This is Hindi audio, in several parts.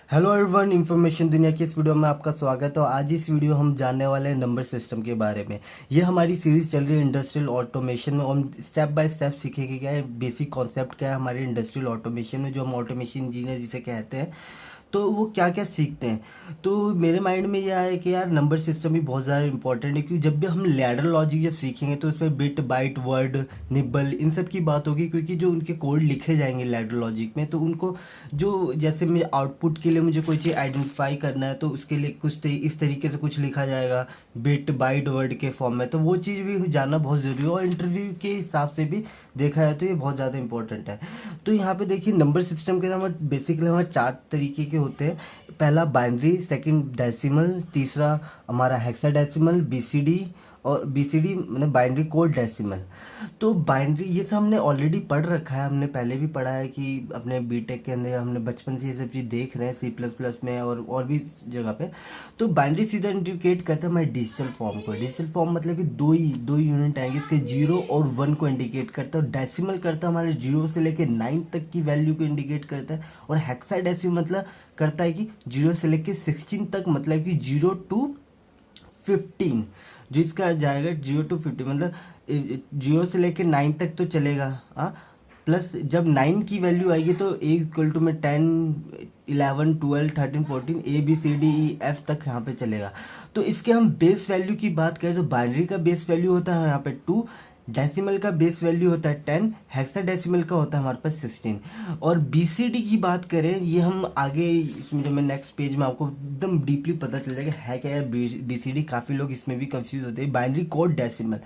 हेलो एवरीवन, इंफॉर्मेशन दुनिया की इस वीडियो में आपका स्वागत है। और आज इस वीडियो हम जानने वाले हैं नंबर सिस्टम के बारे में। ये हमारी सीरीज चल रही है इंडस्ट्रियल ऑटोमेशन में, और हम स्टेप बाय स्टेप सीखेंगे क्या है बेसिक कॉन्सेप्ट क्या है हमारे इंडस्ट्रियल ऑटोमेशन में, जो हम ऑटोमेशन इंजीनियर जिसे कहते हैं। तो वो क्या क्या सीखते हैं। तो मेरे माइंड में यह है कि यार नंबर सिस्टम भी बहुत ज़्यादा इंपॉर्टेंट है, क्योंकि जब भी हम लैडर लॉजिक जब सीखेंगे तो उसमें बिट बाइट वर्ड निबल इन सब की बात होगी, क्योंकि जो उनके कोड लिखे जाएंगे लैडर लॉजिक में, तो उनको जो जैसे मुझे आउटपुट के लिए मुझे कोई चीज़ आइडेंटिफाई करना है तो उसके लिए इस तरीके से कुछ लिखा जाएगा बिट बाइट वर्ड के फॉर्म में। तो वो चीज़ भी जानना बहुत ज़रूरी है, और इंटरव्यू के हिसाब से भी देखा जाए तो ये बहुत ज़्यादा इंपॉर्टेंट है। तो यहाँ पे देखिए नंबर सिस्टम के हमारे बेसिकली हमारे 4 तरीके के होते हैं। पहला बाइनरी, सेकंड डेसिमल, तीसरा हमारा हेक्साडेसिमल, बीसीडी, और बीसीडी मतलब बाइनरी कोड डेसिमल। तो बाइनरी ये सब हमने ऑलरेडी पढ़ रखा है, हमने पहले भी पढ़ा है कि अपने बीटेक के अंदर हमने बचपन से ये सब चीज़ देख रहे हैं सी प्लस प्लस में और भी जगह पे। तो बाइनरी सीधा इंडिकेट करता है हमारे डिजिटल फॉर्म को। डिजिटल फॉर्म मतलब कि दो यूनिट आएंगे, इसके 0 और 1 को इंडिकेट करता है। और डेसिमल करता है हमारे 0 से लेकर 9 तक की वैल्यू को इंडिकेट करता है। और हेक्साडेसिमल मतलब करता है कि 0 से लेकर 16 तक, मतलब कि 0 to 15, जिसका जाएगा 0 to 50, मतलब 0 से लेकर 9 तक तो चलेगा। हाँ, प्लस जब 9 की वैल्यू आएगी तो ए इक्वल टू में 10 11 12 13 14 A B C D E F तक यहाँ पे चलेगा। तो इसके हम बेस वैल्यू की बात करें तो बाइनरी का बेस वैल्यू होता है यहाँ पे 2, डेसिमल का बेस वैल्यू होता है 10, हेक्साडेसिमल का होता है हमारे पास 16। और बीसीडी की बात करें, ये हम आगे इसमें जब मैं नेक्स्ट पेज में आपको एकदम डीपली पता चल जाएगा है क्या है बीसीडी। काफ़ी लोग इसमें भी कंफ्यूज होते हैं। बाइनरी कोड डेसिमल,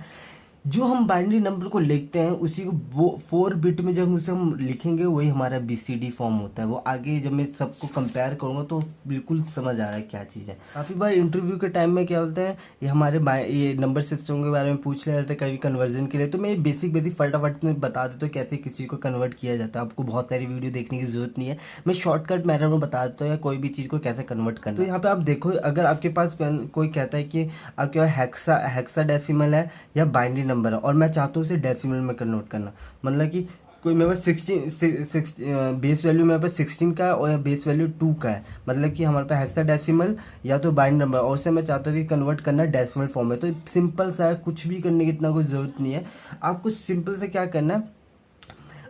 जो हम बाइनरी नंबर को लिखते हैं उसी को वो 4 बिट में जब उसे हम लिखेंगे वही हमारा बीसीडी फॉर्म होता है। वो आगे जब मैं सबको कंपेयर करूँगा तो बिल्कुल समझ आ रहा है क्या चीज़ है। काफ़ी बार इंटरव्यू के टाइम में क्या होता है, ये हमारे ये नंबर सिस्टम के बारे में पूछ लिया जाता है कभी कन्वर्जन के लिए। तो मैं बेसिक फटाफट में बता देता हूँ कैसे किसी को कन्वर्ट किया जाता है। आपको बहुत सारी वीडियो देखने की जरूरत नहीं है, मैं शॉर्टकट मैनर में बता देता हूँ या कोई भी चीज़ को कैसे कन्वर्ट करना। तो यहाँ पे आप देखो, अगर आपके पास कोई कहता है कि आपके पास हेक्साडेसिमल है या बाइनरी नंबर है, और मैं चाहता हूँ उसे डेसिमल में कन्वर्ट करना, मतलब कि कोई मेरे पास 16 बेस वैल्यू मेरे पास 16 का है और बेस वैल्यू 2 का है, मतलब कि हमारे पास हेक्साडेसिमल या तो बाइनरी नंबर, और उसे मैं चाहता हूँ कि कन्वर्ट करना डेसिमल फॉर्म में। तो सिंपल सा है, कुछ भी करने की इतना कोई ज़रूरत नहीं है। आपको सिंपल से क्या करना है,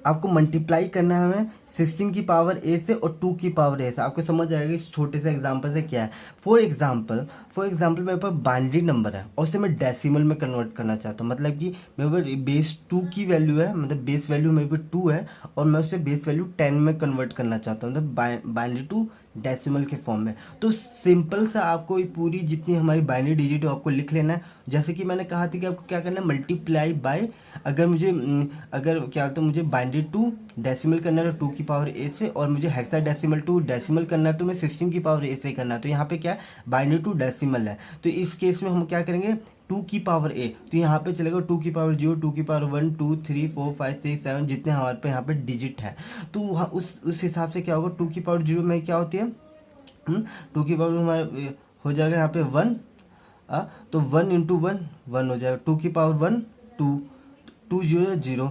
आपको मल्टीप्लाई करना है हमें 16 की पावर ए से और 2 की पावर ए से। आपको समझ आएगा इस छोटे से एग्जांपल से क्या है। फॉर एग्जांपल मेरे पास बाइनरी नंबर है और उसे मैं डेसिमल में कन्वर्ट करना चाहता हूँ, मतलब कि मेरे पास बेस 2 की वैल्यू है, मतलब बेस वैल्यू मेरे पास 2 है और मैं उसे बेस वैल्यू 10 में कन्वर्ट करना चाहता हूँ, मतलब बाइनरी टू डेसिमल के फॉर्म में। तो सिंपल सा आपको ये पूरी जितनी हमारी बाइनरी डिजिट है आपको लिख लेना है। जैसे कि मैंने कहा था कि आपको क्या करना है, मल्टीप्लाई बाय, अगर क्या तो मुझे बाइनरी टू डेसिमल करना है तो 2 की पावर ए से, और मुझे हेक्साडेसिमल टू डेसिमल करना है तो मैं 16 की पावर ए से करना है। तो यहाँ पे क्या है, बाइनरी टू डेसिमल है, तो इस केस में हम क्या करेंगे 2 की पावर ए, तो यहाँ पे चलेगा 2 की पावर 0, 2 की पावर 1 2 3 4 5 6 7 जितने हमारे पे यहाँ पे डिजिट है। तो वहाँ उस हिसाब से क्या होगा, 2 की पावर 0 में क्या होती है 2 की पावर हमारे हो जाएगा यहाँ पे 1, तो 1 इंटू 1 1 हो जाएगा, 2 की पावर 1 2 2 0 0।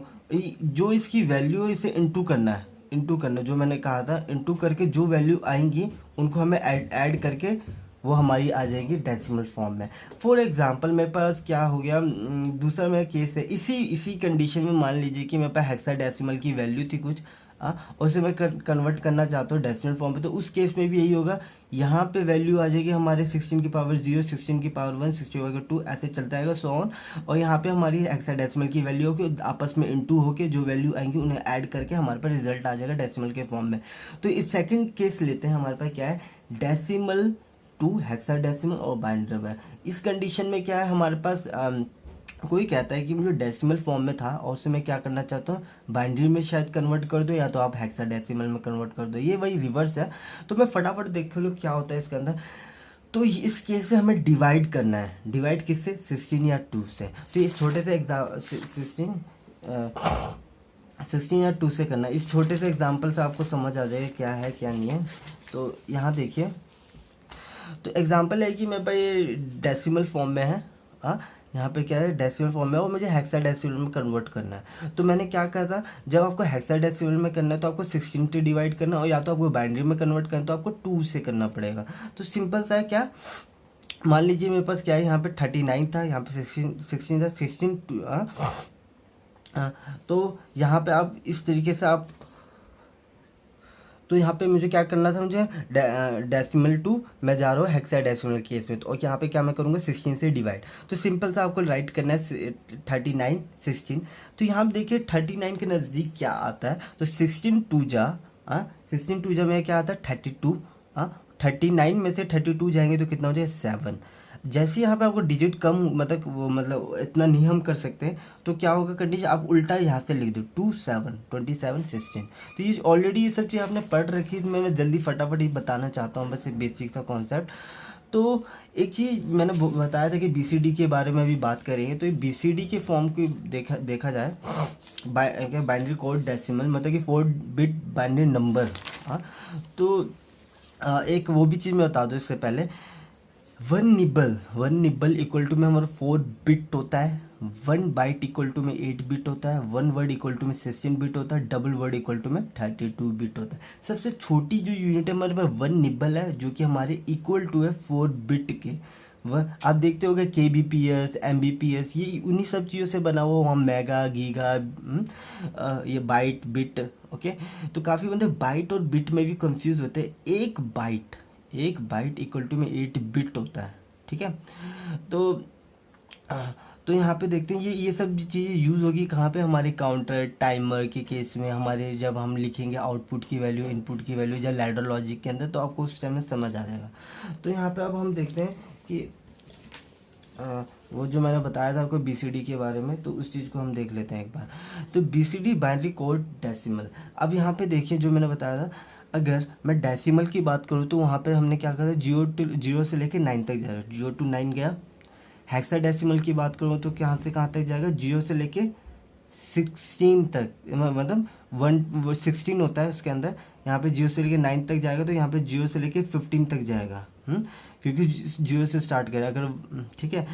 जो इसकी वैल्यू है इसे इंटू करना है, जो मैंने कहा था इंटू करके जो वैल्यू आएंगी उनको हमें ऐड करके वो हमारी आ जाएगी डेसिमल फॉर्म में। फॉर एग्जांपल मेरे पास क्या हो गया, दूसरा मेरा केस है, इसी कंडीशन में मान लीजिए कि मेरे पास हेक्साडेसिमल की वैल्यू थी कुछ, और उसे मैं कन्वर्ट करना चाहता हूँ डेसिमल फॉर्म पे। तो उस केस में भी यही होगा, यहाँ पे वैल्यू आ जाएगी हमारे 16 की पावर 0, 16 की पावर 1, 16 की पावर 2, ऐसे चलता है सो ऑन। और यहाँ पे हमारी हेक्साडेसिमल की वैल्यू होगी, आपस में इंटू होके जो वैल्यू आएंगी उन्हें ऐड करके हमारे पास रिजल्ट आ जाएगा डेसिमल के फॉर्म में। तो इस सेकंड केस लेते हैं, हमारे पास क्या है डेसिमल टू हेक्साडेसिमल और बाइनरी है। इस कंडीशन में क्या है हमारे पास कोई कहता है कि मुझे डेसिमल फॉर्म में था और उसे मैं क्या करना चाहता हूँ बाइनरी में शायद कन्वर्ट कर दो, या तो आप हेक्साडेसिमल में कन्वर्ट कर दो, ये वही रिवर्स है। तो मैं फटाफट देख लो क्या होता है इसके अंदर। तो इस केस से हमें डिवाइड करना है, डिवाइड किससे 16 या 2 से। तो इस छोटे से 16 या 2 से करना है। इस छोटे से एग्जाम्पल से आपको समझ आ जाएगा क्या है क्या नहीं है। तो यहाँ देखिए, तो एग्जाम्पल है कि मेरे पास ये डेसिमल फॉर्म में है, यहाँ पे क्या है, डेसिमल फॉर्म में, और मुझे हेक्साडेसिमल में कन्वर्ट करना है। तो मैंने क्या कहा था, जब आपको हेक्साडेसिमल में करना है तो आपको 16 से डिवाइड करना है, और या तो आपको बाइनरी में कन्वर्ट करना है तो आपको 2 से करना पड़ेगा। तो सिंपल सा है, क्या मान लीजिए मेरे पास क्या है, यहाँ पे 39 था, यहाँ पे 16 था, 16 तो यहाँ पे आप इस तरीके से आप, तो यहाँ पे मुझे क्या करना था, मुझे डेसिमल टू मैं जा रहा हूँ हेक्साडेसिमल केस में, तो और यहाँ पे क्या मैं करूँगा 16 से डिवाइड। तो सिंपल सा आपको राइट करना है 39 16। तो यहाँ पे देखिए 39 के नज़दीक क्या आता है, तो 16 टू जा में क्या आता है 32। 39 में से 32 जाएंगे तो कितना हो जाएगा 7। जैसे यहाँ पे आपको डिजिट कम, मतलब इतना नहीं हम कर सकते, तो क्या होगा कंडीशन, आप उल्टा यहाँ से लिख दो 27 27 16। तो ये ऑलरेडी ये सब चीज़ आपने पढ़ रखी है, मैं जल्दी फटाफट ही बताना चाहता हूँ, बस बेसिक सा कॉन्सेप्ट। तो एक चीज़ मैंने बताया था कि बीसीडी के बारे में भी बात करेंगे, तो ये बीसीडी के फॉर्म को देखा जाए, बाइनरी कोड डेसिमल, मतलब कि 4 बिट बाइनरी नंबर। हाँ, तो एक वो भी चीज़ मैं बता दूँ इससे पहले, वन निबल इक्वल टू में हमारा 4 बिट होता है, 1 बाइट इक्वल टू में 8 बिट होता है, 1 वर्ड इक्वल टू में 16 बिट होता है, डबल वर्ड इक्वल टू में 32 बिट होता है। सबसे छोटी जो यूनिट है हमारे पास 1 निबल है, जो कि हमारे इक्वल टू है 4 बिट के। वह आप देखते होंगे KBPS MBPS, ये उन्हीं सब चीज़ों से बना हुआ, वहाँ मेगा गीगा, ये बाइट बिट। ओके, तो काफ़ी बंदे बाइट और बिट में भी कंफ्यूज होते हैं। एक बाइट इक्वल टू में 8 बिट होता है, ठीक है। तो यहाँ पे देखते हैं ये सब चीज़ें यूज़ होगी कहाँ पे, हमारे काउंटर टाइमर के केस में, हमारे जब हम लिखेंगे आउटपुट की वैल्यू इनपुट की वैल्यू या लैडर लॉजिक के अंदर, तो आपको उस टाइम में समझ आ जाएगा। तो यहाँ पे अब हम देखते हैं कि वो जो मैंने बताया था आपको बीसीडी के बारे में, तो उस चीज़ को हम देख लेते हैं एक बार। तो बीसीडी बाइनरी कोड डेसिमल। अब यहाँ पे देखिए जो मैंने बताया था, अगर मैं डेसिमल की बात करूँ तो वहाँ पे हमने क्या कहा था, 0 से लेके 9 तक जा रहा है, 0 to 9 गया। हेक्साडेसिमल की बात करूँ तो कहाँ से कहाँ तक जाएगा, 0 से लेके 16 तक, मतलब 16 होता है उसके अंदर, यहाँ पे 0 से लेके 9 तक जाएगा, तो यहाँ पे 0 से लेके 15 तक जाएगा। क्योंकि 0 से स्टार्ट करें अगर, ठीक है।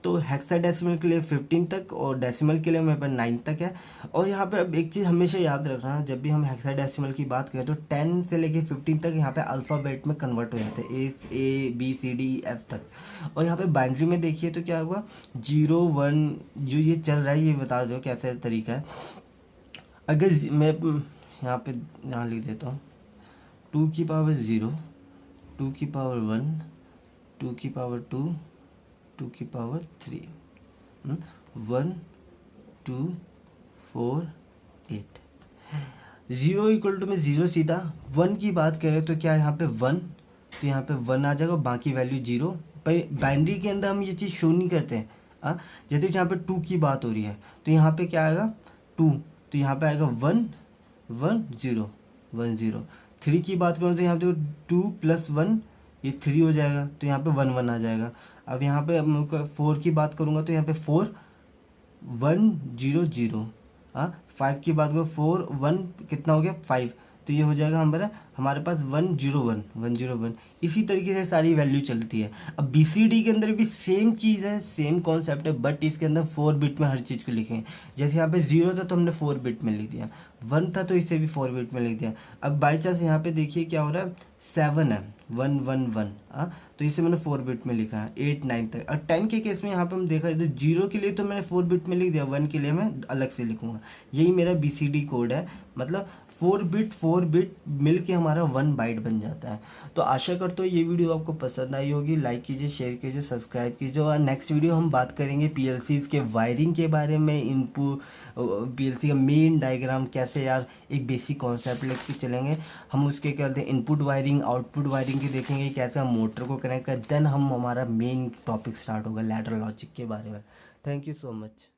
तो हेक्साडेसिमल के लिए 15 तक और डेसिमल के लिए मेरे पास 9 तक है। और यहाँ पे अब एक चीज़ हमेशा याद रखना, जब भी हम हेक्साडेसिमल की बात करें तो 10 से लेके 15 तक यहाँ पे अल्फ़ाबेट में कन्वर्ट हो जाते हैं, A B C D E F तक। और यहाँ पे बाइनरी में देखिए तो क्या हुआ, 0 1 जो ये चल रहा है, ये बता दो कैसे तरीका है। अगर मैं यहाँ लिख देता हूँ 2 की पावर 0, 2 की पावर 1, 2 की पावर 2, 2 की पावर 3, 1 2 4 8। 0 इक्वल टू में 0 सीधा। 1 की बात करें तो क्या यहाँ पे 1, तो यहाँ पे 1 आ जाएगा, बाकी वैल्यू 0। पर बाइनरी के अंदर हम ये चीज़ शो नहीं करते हैं। जैसे यहाँ पे 2 की बात हो रही है तो यहाँ पे क्या आएगा 2, तो यहाँ पे आएगा 1 1 0 1 0। 3 की बात करूँ तो यहाँ पे 2 + 1 ये 3 हो जाएगा, तो यहाँ पे 1 1 आ जाएगा। अब यहाँ पे 4 की बात करूँगा तो यहाँ पे 4 1 0 0। 5 की बात करो 4 1 कितना हो गया 5, तो ये हो जाएगा हमारे पास 1 0 1 1 0 1। इसी तरीके से सारी वैल्यू चलती है। अब बीसीडी के अंदर भी सेम चीज़ है, सेम कॉन्सेप्ट है, बट इसके अंदर 4 बिट में हर चीज़ को लिखें। जैसे यहाँ पे 0 था तो हमने 4 बिट में लिख दिया, 1 था तो इसे भी 4 बिट में लिख दिया। अब बाई चांस यहाँ पे देखिए क्या हो रहा है, 7 है 1 1 1, तो इसे मैंने 4 बिट में लिखा है 8 9 तक। और 10 के केस में यहाँ पे हम देखा तो 0 के लिए तो मैंने 4 बिट में लिख दिया, 1 के लिए मैं अलग से लिखूँगा। यही मेरा बीसीडी कोड है, मतलब 4 बिट मिल के हमारा 1 बाइट बन जाता है। तो आशा करता हूँ ये वीडियो आपको पसंद आई होगी। लाइक कीजिए, शेयर कीजिए, सब्सक्राइब कीजिए। और नेक्स्ट वीडियो हम बात करेंगे पीएलसीज़ के वायरिंग के बारे में, इनपुट पीएलसी का मेन डायग्राम कैसे, यार एक बेसिक कॉन्सेप्ट लेके चलेंगे हम। उसके क्या कहते हैं इनपुट वायरिंग आउटपुट वायरिंग की देखेंगे, कैसे हम मोटर को कनेक्ट करें। देन हमारा मेन टॉपिक स्टार्ट होगा लैडर लॉजिक के बारे में। Thank you so much.